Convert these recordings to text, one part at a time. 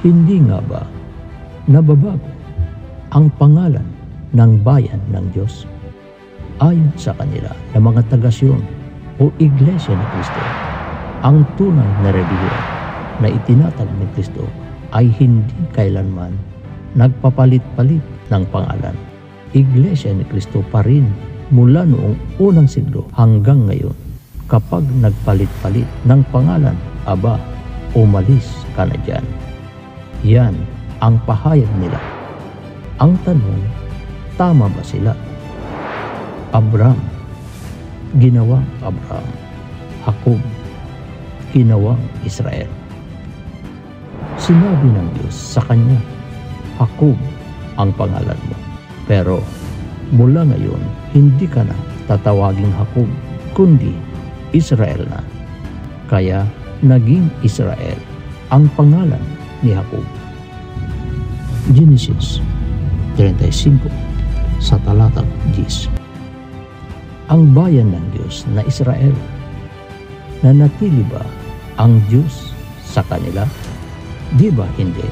Hindi nga ba nababago ang pangalan ng bayan ng Diyos? Ayon sa kanila na mga taga-Sion o Iglesia ni Cristo, ang tunay na relihiyon na itinatag ni Cristo ay hindi kailanman nagpapalit-palit ng pangalan. Iglesia ni Cristo pa rin mula noong unang siglo hanggang ngayon. Kapag nagpalit-palit ng pangalan, aba, umalis ka na dyan. Yan ang pahayag nila. Ang tanong, tama ba sila? Abraham, ginawang Abraham. Jacob, ginawang Israel. Sinabi ng Diyos sa kanya, Jacob ang pangalan mo. Pero mula ngayon, hindi ka na tatawaging Jacob, kundi Israel na. Kaya naging Israel ang pangalan ni Jacob. Genesis 35 sa talatang 10. Ang bayan ng Diyos na Israel, nanatili ba ang Diyos sa kanila? Di ba hindi?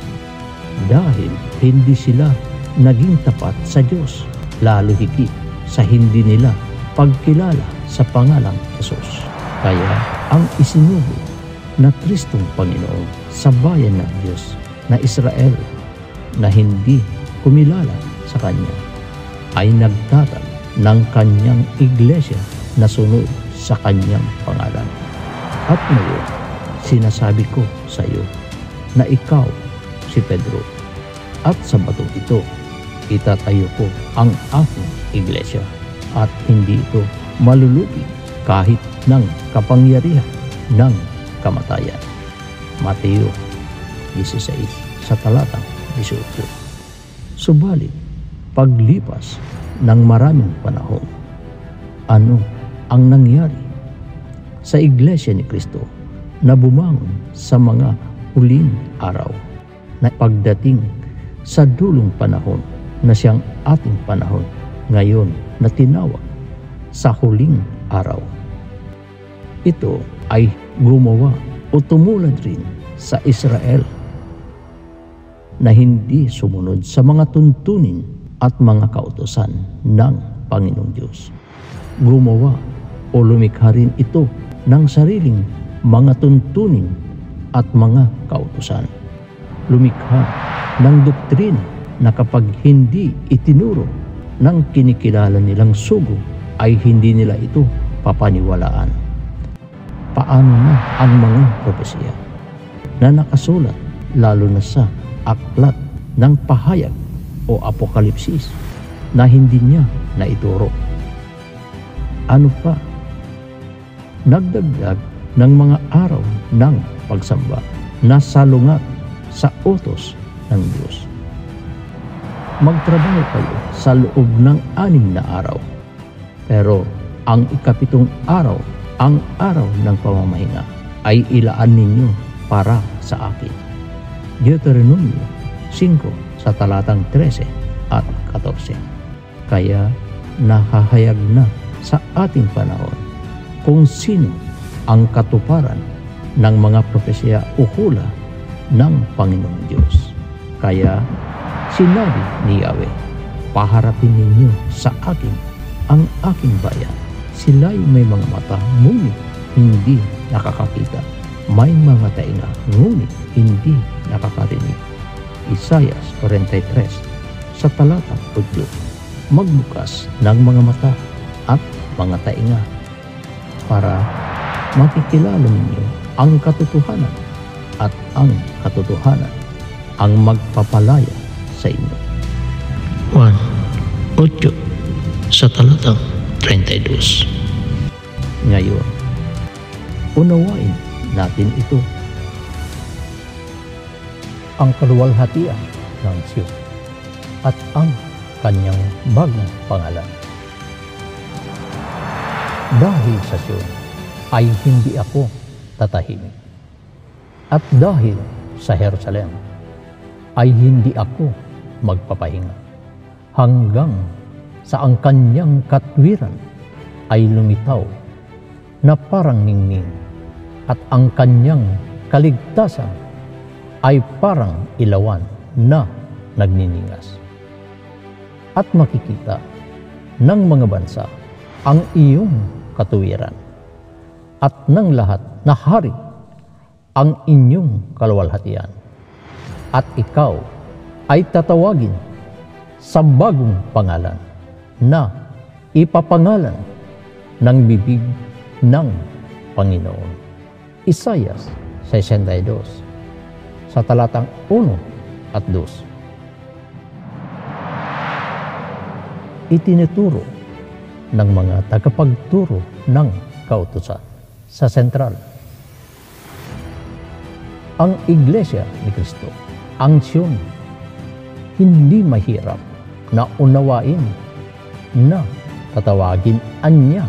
Dahil hindi sila naging tapat sa Diyos, lalo higit sa hindi nila pagkilala sa pangalang Jesus. Kaya ang isinugo na Kristong Panginoon sa bayan ng Diyos na Israel na hindi kumilala sa Kanya ay nagtatag ng Kanyang iglesia na sunod sa Kanyang pangalan. At ngayon, sinasabi ko sa iyo na ikaw si Pedro, at sa batong ito itatayo ko ang aking iglesia, at hindi ito malulugi kahit ng kapangyarihan ng kamatayan. Mateo 16 sa talatang 18. Subalit, paglipas ng maraming panahon, ano ang nangyari sa Iglesia ni Cristo na bumangon sa mga huling araw, na pagdating sa dulong panahon na siyang ating panahon ngayon na tinawag sa huling araw? Ito ay gumawa o tumulad rin sa Israel na hindi sumunod sa mga tuntunin at mga kautusan ng Panginoong Diyos. Gumawa o lumikha rin ito ng sariling mga tuntunin at mga kautusan. Lumikha ng doktrina na kapag hindi itinuro ng kinikilala nilang sugo ay hindi nila ito papaniwalaan. Paano na ang mga propesya na nakasulat lalo na sa aklat ng pahayag o apokalipsis na hindi niya naituro? Ano pa? Nagdagdag ng mga araw ng pagsamba na salungat sa utos ng Diyos. Magtrabaho kayo sa loob ng 6 na araw, pero ang ika-7 araw, ang araw ng pamamahinga, ay ilaan ninyo para sa akin. Deuteronomio 5 sa talatang 13 at 14. Kaya nakahayag na sa ating panahon kung sino ang katuparan ng mga propesya o hula ng Panginoong Diyos. Kaya sinabi ni Yahweh, paharapin ninyo sa akin ang aking bayan. Sila'y may mga mata, ngunit hindi nakakakita. May mga tainga, ngunit hindi nakakarinig. Isaiah 43 sa talatang 8. Magbukas ng mga mata at mga tainga para makikilala ninyo ang katotohanan, at ang katotohanan ang magpapalaya sa inyo. 1:8 sa talatang 32. Ngayon, unawain natin ito. Ang kaluwalhatian ng Sion at ang kanyang bagong pangalan. Dahil sa Sion ay hindi ako tatahimik, at dahil sa Jerusalem ay hindi ako magpapahinga, hanggang sa ang kanyang katwiran ay lumitaw na parang ningning, at ang kanyang kaligtasan ay parang ilawan na nagniningas. At makikita ng mga bansa ang iyong katuwiran at ng lahat na hari ang inyong kaluwalhatian. At ikaw ay tatawagin sa bagong pangalan na ipapangalan ng bibig ng Panginoon. Isaias 62 sa talatang 1 at 2. Itinuturo ng mga tagapagturo ng kautusan sa sentral. Ang Iglesia ni Cristo, ang Sion, hindi mahirap na unawain na tatawagin anya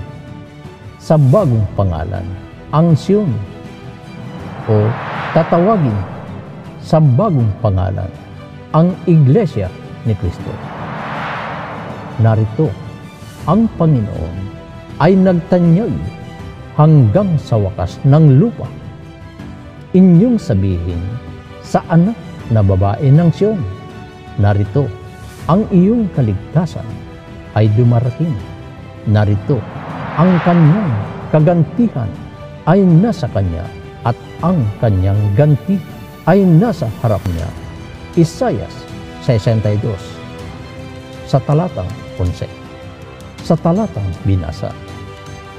sa bagong pangalan, ang Sion, o tatawagin sa bagong pangalan, ang Iglesia ni Cristo. Narito, ang Panginoon ay nagtanyag hanggang sa wakas ng lupa. Inyong sabihin sa anak na babae ng Sion, narito, ang iyong kaligtasan ay dumarating. Narito, ang kanyang kagantihan ay nasa kanya at ang kanyang ganti ay nasa harap niya. Isaias 62 sa talatang 11. Sa talatang binasa,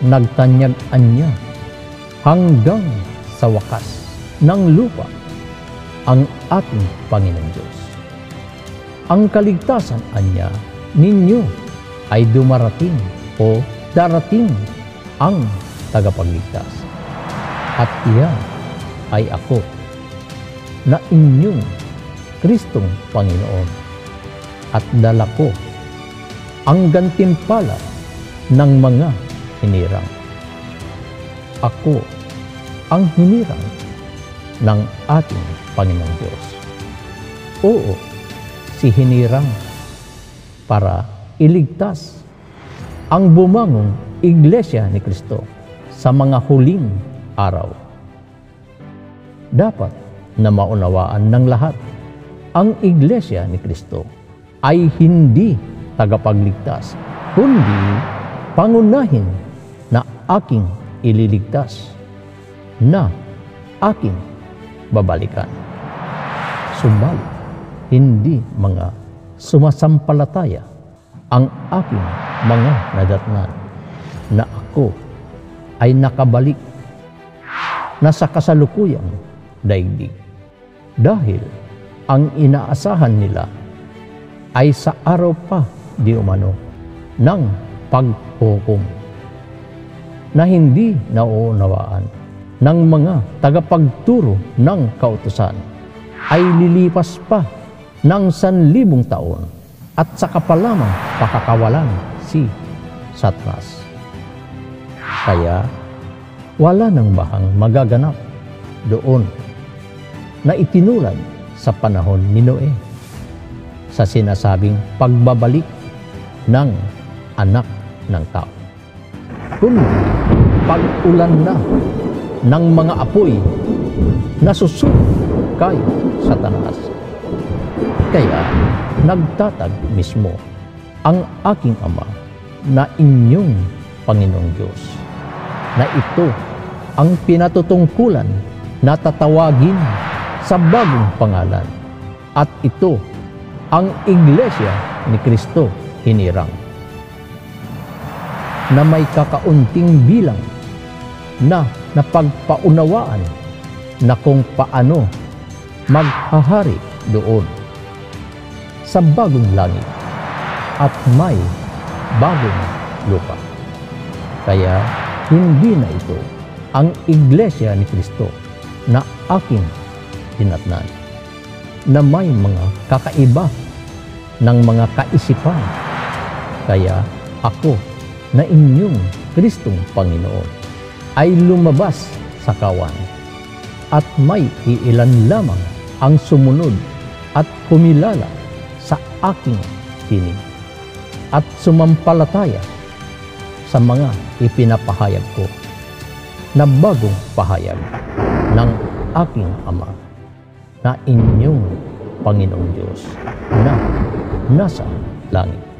nagtanyag-an niya hanggang sa wakas ng lupa ang ating Panginoon Diyos. Ang kaligtasan anya ninyo ay dumarating o darating ang tagapagligtas. At iyan ay ako na inyong Kristong Panginoon, at dala ko ang gantimpala ng mga hinirang. Ako ang hinirang ng ating Panginoong Diyos. Oo, si hinirang para iligtas ang bumangong Iglesia ni Cristo sa mga huling araw. Dapat na maunawaan ng lahat, ang Iglesia ni Cristo ay hindi tagapagligtas, kundi pangunahin na aking ililigtas, na aking babalikan. Subalit, hindi mga sumasampalataya ang aking mga nadatnan na ako ay nakabalik na sa kasalukuyang daigdig. Dahil ang inaasahan nila ay sa araw pa di umano ng paghukom na hindi nauunawaan ng mga tagapagturo ng kautusan, ay lilipas pa ng 1,000 taon at saka pa lamang pakakawalan si Satanas. Kaya wala nang bahang magaganap doon na itinulad sa panahon ni Noe sa sinasabing pagbabalik ng anak ng tao, kundi pag-ulan na ng mga apoy na susunod kay Satanas. Kaya nagtatag mismo ang aking Ama na inyong Panginoong Diyos, na ito ang pinatutungkulan na tatawagin sa bagong pangalan, at ito ang Iglesia ni Cristo hinirang, na may kakaunting bilang na napagpaunawaan na kung paano maghahari doon sa bagong langit at may bagong lupa. Kaya hindi na ito ang Iglesia ni Cristo na aking dinatnan, na may mga kakaiba ng mga kaisipan. Kaya ako na inyong Kristong Panginoon ay lumabas sa kawan, at may iilan lamang ang sumunod at kumilala sa aking tinig at sumampalataya sa mga ipinapahayag ko na bagong pahayag ng aking Ama, na inyong Panginoong Diyos na nasa langit.